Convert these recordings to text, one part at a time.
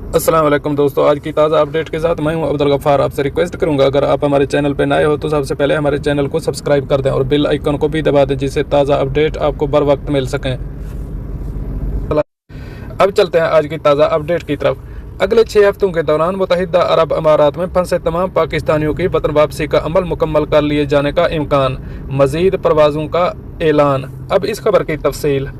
अस्सलाम वालेकुम दोस्तों, आज की ताज़ा अपडेट के साथ मैं हूं अब्दुल गफ्फार। आपसे रिक्वेस्ट करूंगा, अगर आप हमारे चैनल पर नए हो तो सबसे पहले हमारे चैनल को सब्सक्राइब कर दें और बेल आइकन को भी दबा दें, जिससे ताज़ा अपडेट आपको बर वक्त मिल सकें। अब चलते हैं आज की ताज़ा अपडेट की तरफ। अगले 6 हफ्तों के दौरान मुत्तहिदा अरब अमारात में फंसे तमाम पाकिस्तानियों की वतन वापसी का अमल मुकम्मल कर लिए जाने का इम्कान, मज़ीद परवाज़ों का ऐलान। अब इस खबर की तफसील।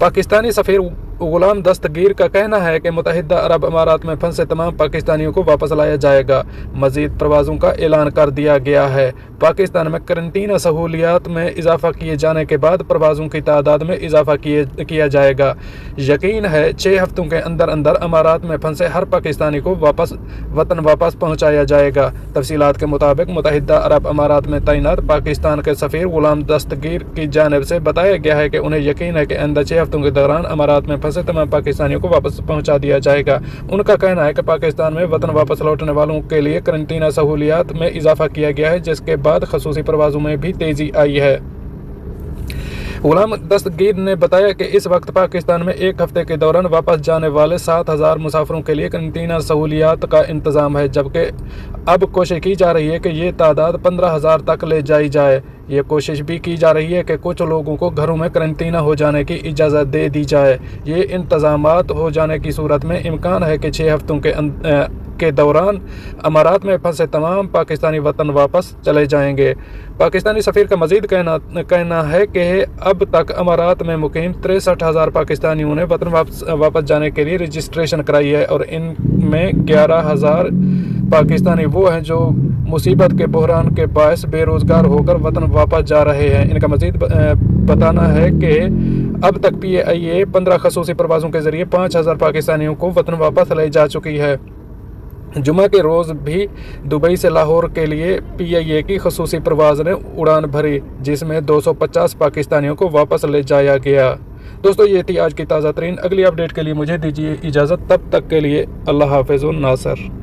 पाकिस्तानी सफ़ीर गुलाम दस्तगीर का कहना है कि मुत्तहिदा अरब अमारात में फंसे तमाम पाकिस्तानियों को वापस लाया जाएगा। मज़ीद परवाज़ों का ऐलान कर दिया गया है। पाकिस्तान में करंटीना सहूलियात में इजाफा किए जाने के बाद परवाज़ों की तादाद में इजाफा किया जाएगा। यकीन है 6 हफ्तों के अंदर अंदर अमारात में फंसे हर पाकिस्तानी को वतन वापस पहुँचाया जाएगा। तफसीलात के मुताबिक मुत्तहिदा अरब अमारात में तैनात पाकिस्तान के सफ़ीर गुलाम दस्तगीर की जानिब से बताया गया है कि उन्हें यकीन है कि आइंदा 6 हफ्तों के दौरान अमारात में फंसे तमाम पाकिस्तानियों को वापस पहुंचा दिया जाएगा। उनका कहना है कि पाकिस्तान में वतन वापस लौटने वालों के लिए करंटीना सहूलियात में इजाफा किया गया है, जिसके बाद खसूसी परवाज़ों में भी तेज़ी आई है। गुलाम दस्तगीर ने बताया कि इस वक्त पाकिस्तान में 1 हफ्ते के दौरान वापस जाने वाले 7,000 मुसाफिरों के लिए करंटीना सहूलियात का इंतज़ाम है, जबकि अब कोशिश की जा रही है कि ये तादाद 15,000 तक ले जाई जाए। ये कोशिश भी की जा रही है कि कुछ लोगों को घरों में करंटीना हो जाने की इजाज़त दे दी जाए। ये इंतज़ामात हो जाने की सूरत में इम्कान है कि 6 हफ्तों के दौरान अमारात में फंसे तमाम पाकिस्तानी वतन वापस चले जाएंगे। पाकिस्तानी सफ़ीर का मज़ीद कहना है कि अब तक अमारात में मुकीम 63,000 पाकिस्तानियों ने वतन वापस जाने के लिए रजिस्ट्रेशन कराई है और इनमें 11,000 पाकिस्तानी वो हैं जो मुसीबत के बहरान के बायस बेरोज़गार होकर वतन वापस जा रहे हैं। इनका मज़ीद बताना है कि अब तक PIA 15 खसूसी परवाज़ों के ज़रिए 5,000 पाकिस्तानियों को वतन वापस ले जा चुकी है। जुमा के रोज़ भी दुबई से लाहौर के लिए PIA की खसूसी परवाज़ ने उड़ान भरी, जिसमें 250 पाकिस्तानियों को वापस ले जाया गया। दोस्तों, ये थी आज की ताज़ा तरीन। अगली अपडेट के लिए मुझे दीजिए इजाज़त। तब तक के लिए अल्लाह हाफ़िज़। नासर।